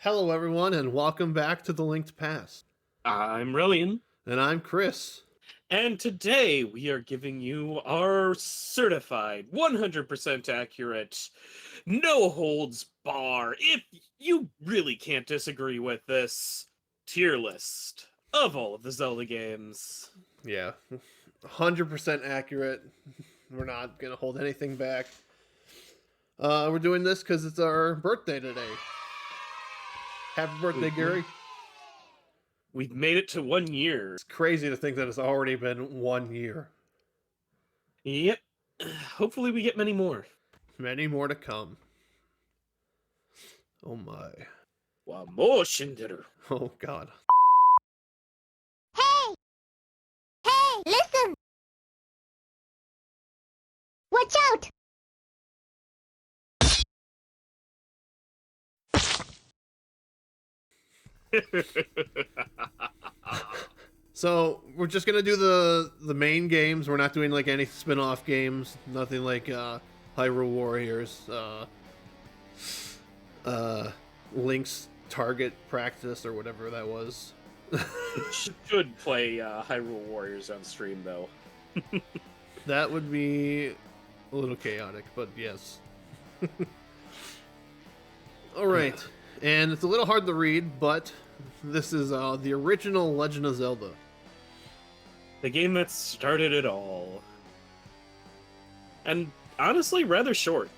Hello, everyone, and welcome back to the Linked Past. I'm Releon, And I'm Chris. and today we are giving you our certified, 100% accurate, no holds bar, if you really can't disagree with this, tier list of all of the Zelda games. Yeah, 100% accurate. We're not going to hold anything back. We're doing this because it's our birthday today. Happy birthday, Gary. We've made it to 1 year. It's crazy to think that it's already been 1 year. Yep. Hopefully we get many more. Many more to come. Oh my. Wa mo shinderu. Oh god. Hey! Hey! Listen! Watch out! So we're just gonna do the main games. We're not doing like any spin-off games. Nothing like Hyrule Warriors, Link's Target Practice or whatever that was. Should play Hyrule Warriors on stream though. That would be a little chaotic, but yes. All right, and it's a little hard to read, but this is the original Legend of Zelda. The game that started it all. And honestly, rather short.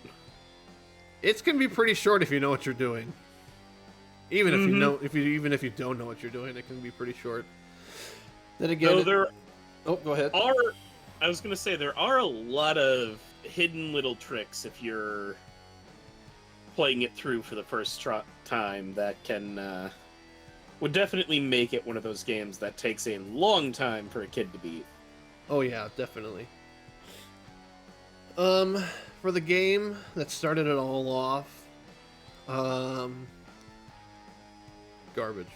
It's gonna be pretty short if you know what you're doing. Even if you know, even if you don't know what you're doing, it can be pretty short. Then again, so go ahead. I was gonna say there are a lot of hidden little tricks if you're playing it through for the first time that can would definitely make it one of those games that takes a long time for a kid to beat. Oh yeah, definitely. For the game that started it all off, garbage.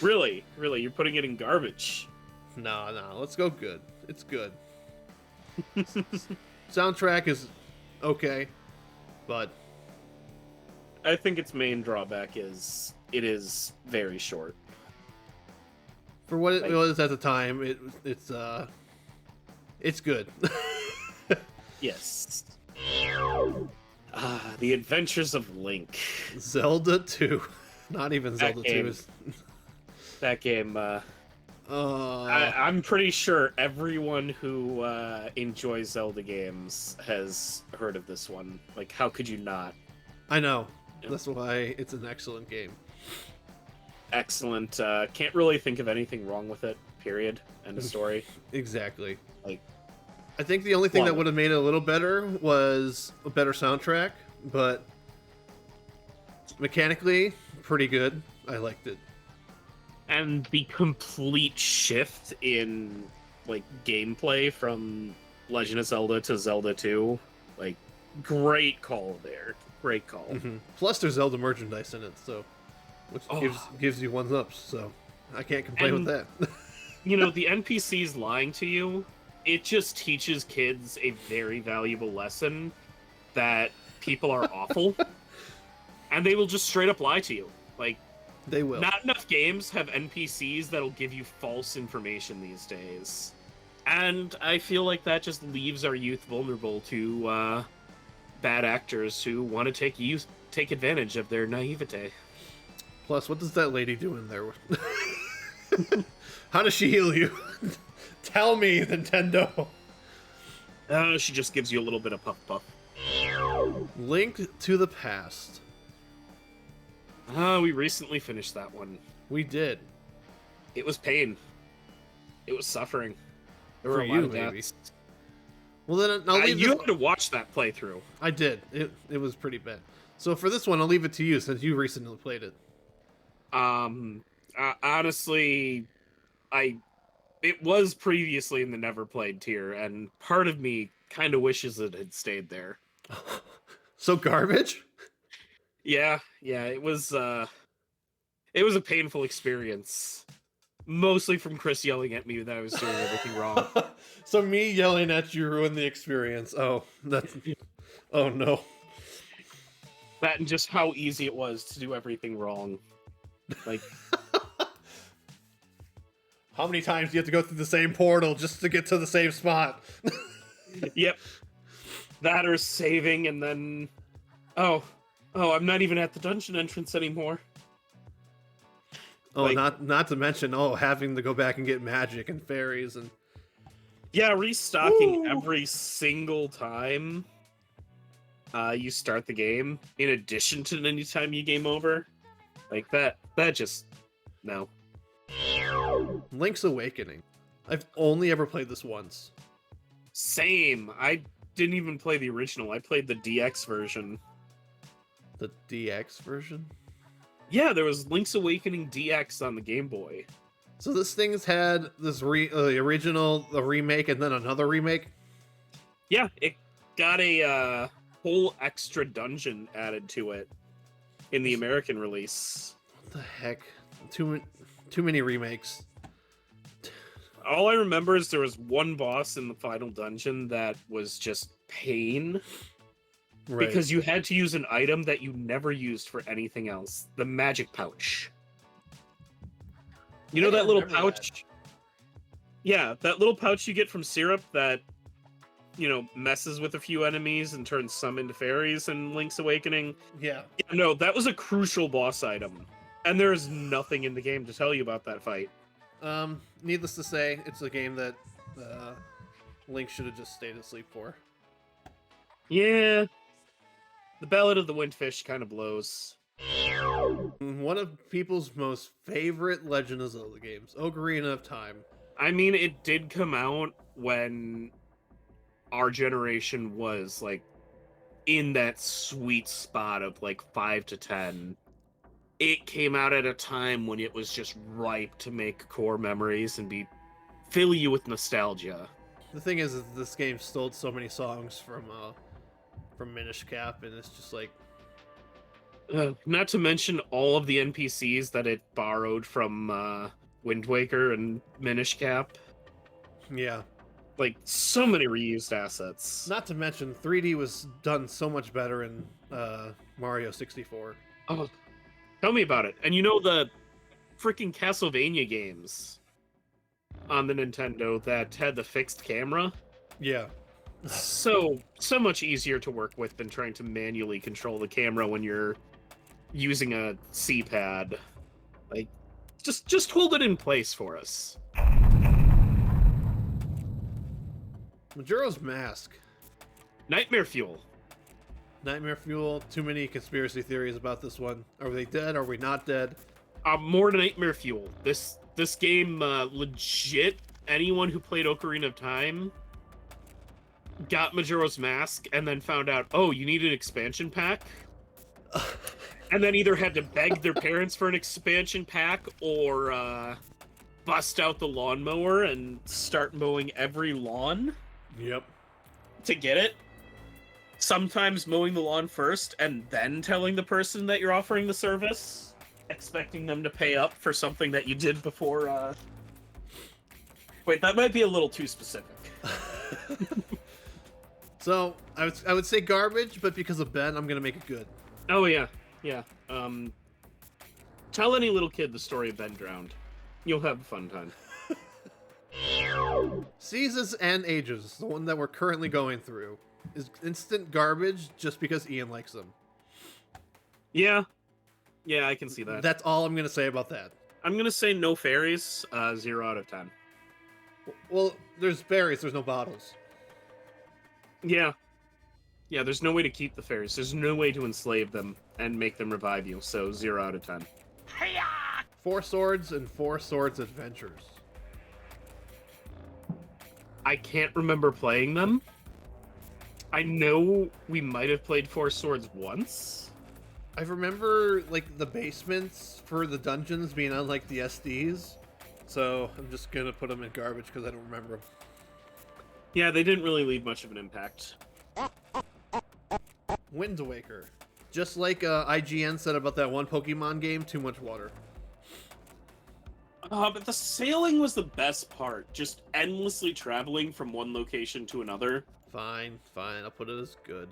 Really, you're putting it in garbage. No, let's go good. It's good. Soundtrack is okay, but I think its main drawback is it is very short. for what it was at the time, it's good. Yes. The Adventures of Link. Zelda 2. Not even Zelda 2 is... That game, I'm pretty sure everyone who enjoys Zelda games has heard of this one. Like, how could you not? I know. That's why it's an excellent game. Excellent. Can't really think of anything wrong with it, period. End of story. Exactly. Like, I think the only thing that would have made it a little better was a better soundtrack, but mechanically, pretty good. I liked it. and the complete shift in, like, gameplay from Legend of Zelda to Zelda 2, like, great call there. Great call. Mm-hmm. Plus, there's Zelda merchandise in it, so which gives you ones ups. So I can't complain with that. You know, the NPCs lying to you, it just teaches kids a very valuable lesson that people are awful, and they will just straight up lie to you. Like, they will. Not enough games have NPCs that'll give you false information these days. And I feel like that just leaves our youth vulnerable to bad actors who want to take advantage of their naivete. Plus, what does that lady do in there? How does she heal you? Tell me, Nintendo. She just gives you a little bit of puff puff. Link to the Past. We recently finished that one. We did. It was pain. It was suffering. There were For a you, lot of maybe. deaths. Well, then I'll leave you had to watch that playthrough. I did. It was pretty bad. So for this one, I'll leave it to you since you recently played it. Honestly, it was previously in the never played tier, and part of me kind of wishes it had stayed there. So garbage? Yeah, it was a painful experience. Mostly from Chris yelling at me that I was doing everything wrong. So me yelling at you ruined the experience. Oh, that's... Oh, no. That and just how easy it was to do everything wrong. Like, How many times do you have to go through the same portal just to get to the same spot? yep. That or saving and then... Oh, I'm not even at the dungeon entrance anymore. Oh, Like- not to mention, having to go back and get magic and fairies and... Yeah, restocking Woo! every single time you start the game, in addition to any time you game over. Like, that just... No. Link's Awakening. I've only ever played this once. Same. I didn't even play the original. I played the DX version. The DX version? Yeah, there was Link's Awakening DX on the Game Boy. So this thing's had this the original, the remake, and then another remake? Yeah, it got a whole extra dungeon added to it in the American release. What the heck? Too many remakes. All I remember is there was one boss in the final dungeon that was just pain. Right. Because you had to use an item that you never used for anything else. The magic pouch. You know that little pouch? Yeah, that little pouch you get from Syrup that, messes with a few enemies and turns some into fairies in Link's Awakening. Yeah. No, that was a crucial boss item. And there is nothing in the game to tell you about that fight. Needless to say, it's a game that Link should have just stayed asleep for. Yeah. The Ballad of the Windfish kind of blows. One of people's most favorite Legend of Zelda games, Ocarina of Time. I mean, it did come out when our generation was, like, in that sweet spot of, like, 5 to 10. It came out at a time when it was just ripe to make core memories and fill you with nostalgia. The thing is this game stole so many songs from Minish Cap, and it's just like... Not to mention all of the NPCs that it borrowed from Wind Waker and Minish Cap. Yeah. Like, so many reused assets. Not to mention, 3D was done so much better in Mario 64. Oh, tell me about it. And the freaking Castlevania games on the Nintendo that had the fixed camera? Yeah. So much easier to work with than trying to manually control the camera when you're using a C-pad. Like, just hold it in place for us. Majora's Mask. Nightmare Fuel. Nightmare Fuel. Too many conspiracy theories about this one. Are they dead? Are we not dead? More Nightmare Fuel. This game, legit, anyone who played Ocarina of Time got Majora's Mask and then found out, oh, you need an expansion pack? And then either had to beg their parents for an expansion pack or bust out the lawnmower and start mowing every lawn Yep. to get it. Sometimes mowing the lawn first and then telling the person that you're offering the service, expecting them to pay up for something that you did before. Wait, that might be a little too specific. So, I would say garbage, but because of Ben, I'm going to make it good. Oh, yeah. Yeah. Tell any little kid the story of Ben Drowned. You'll have a fun time. Seasons and Ages, the one that we're currently going through, is instant garbage just because Ian likes them. Yeah. Yeah, I can see that. That's all I'm going to say about that. I'm going to say no fairies, 0 out of 10. Well, there's berries, there's no bottles. Yeah. Yeah, there's no way to keep the fairies. There's no way to enslave them and make them revive you, so 0 out of 10. 4 Swords and 4 Swords Adventures. I can't remember playing them. I know we might have played 4 Swords once. I remember, like, the basements for the dungeons being on, like, the SDs. So, I'm just gonna put them in garbage because I don't remember them. Yeah, they didn't really leave much of an impact. Wind Waker. Just like IGN said about that one Pokemon game, too much water. But the sailing was the best part. Just endlessly traveling from one location to another. Fine, I'll put it as good.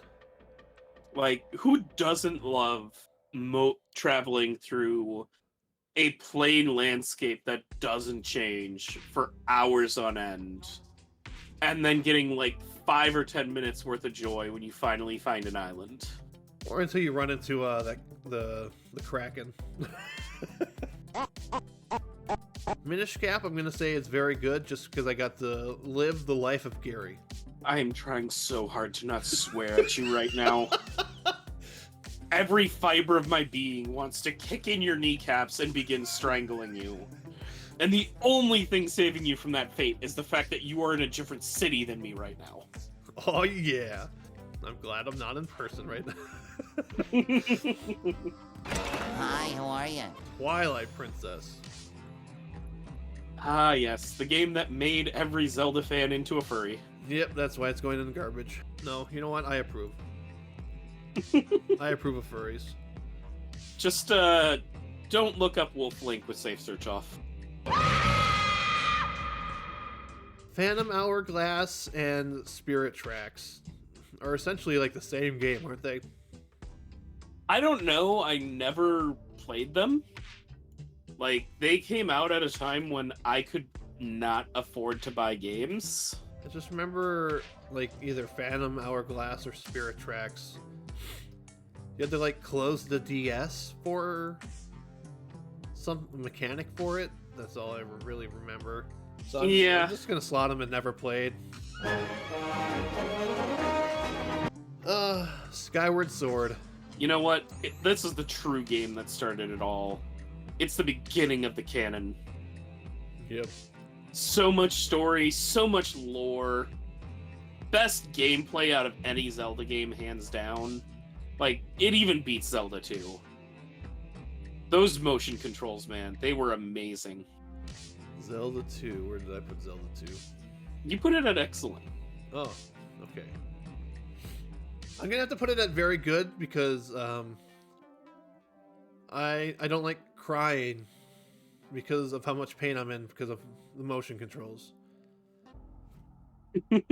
Like, who doesn't love traveling through a plain landscape that doesn't change for hours on end, and then getting like 5 or 10 minutes worth of joy when you finally find an island? Or until you run into the Kraken. Minish Cap, I'm gonna say it's very good just because I got to live the life of Gary. I am trying so hard to not swear at you right now. Every fiber of my being wants to kick in your kneecaps and begin strangling you. And the only thing saving you from that fate is the fact that you are in a different city than me right now. Oh yeah. I'm glad I'm not in person right now. Hi, how are you? Twilight Princess. Ah, yes, the game that made every Zelda fan into a furry. Yep, that's why it's going in the garbage. No, you know what? I approve. I approve of furries. Just, don't look up Wolf Link with safe search off. Phantom Hourglass and Spirit Tracks are essentially like the same game, aren't they? I don't know, I never played them. Like, they came out at a time when I could not afford to buy games. I just remember, like, either Phantom Hourglass or Spirit Tracks. You had to, like, close the DS for some mechanic for it. That's all I really remember. So I'm just gonna slot them and never played. Skyward Sword. You know what? This is the true game that started it all. It's the beginning of the canon. Yep. So much story, so much lore. Best gameplay out of any Zelda game, hands down. Like, it even beats Zelda 2. Those motion controls, man, they were amazing. Zelda 2. Where did I put Zelda 2? You put it at excellent. Oh, okay. I'm gonna have to put it at very good because I don't like crying because of how much pain I'm in because of the motion controls. What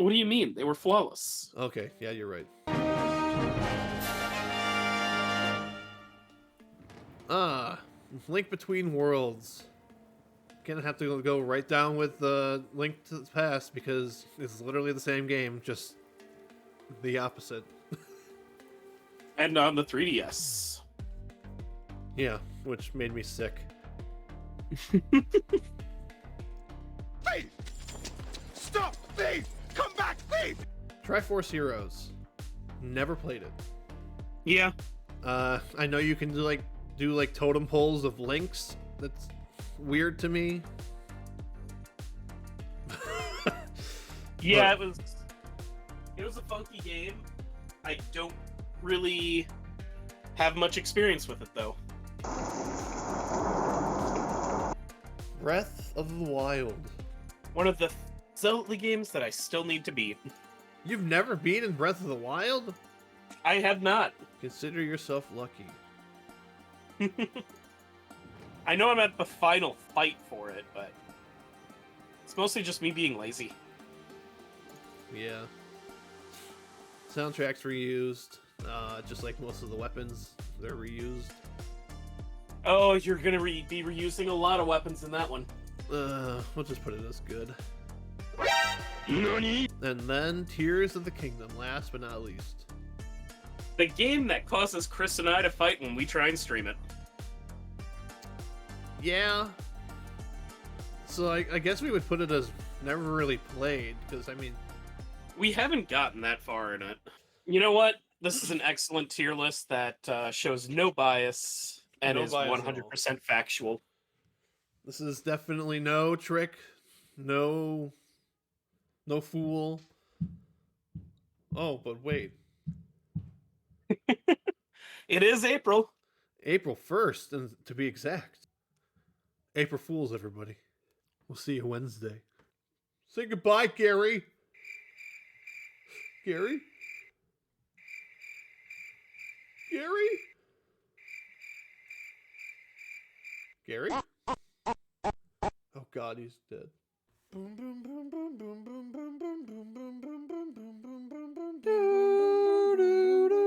do you mean? They were flawless. Okay, yeah, you're right. Link Between Worlds. Gonna have to go right down with Link to the Past because it's literally the same game, just the opposite. And on the 3DS. Yeah, which made me sick. Thief! Stop! Thief! Come back, thief! Triforce Heroes. Never played it. Yeah. I know you can do like totem poles of links. That's weird to me. Yeah, it was a funky game. I don't really have much experience with it though. Breath of the Wild. One of the Zelda games that I still need to beat. You've never beaten Breath of the Wild? I have not. Consider yourself lucky. I know I'm at the final fight for it, but it's mostly just me being lazy. Yeah. Soundtrack's reused. Just like most of the weapons, they're reused. Oh, you're gonna be reusing a lot of weapons in that one. We'll just put it as good. Nani? And then Tears of the Kingdom, last but not least. The game that causes Chris and I to fight when we try and stream it. Yeah. So I guess we would put it as never really played, because I mean... We haven't gotten that far in it. You know what? This is an excellent tier list that shows no bias and No is bias at all. 100% factual. This is definitely no trick, no fool. Oh, but wait. It is April. April 1st, and to be exact. April Fools, everybody. We'll see you Wednesday. Say goodbye, Gary. Gary? Gary? Gary? Oh God, he's dead. Do, do,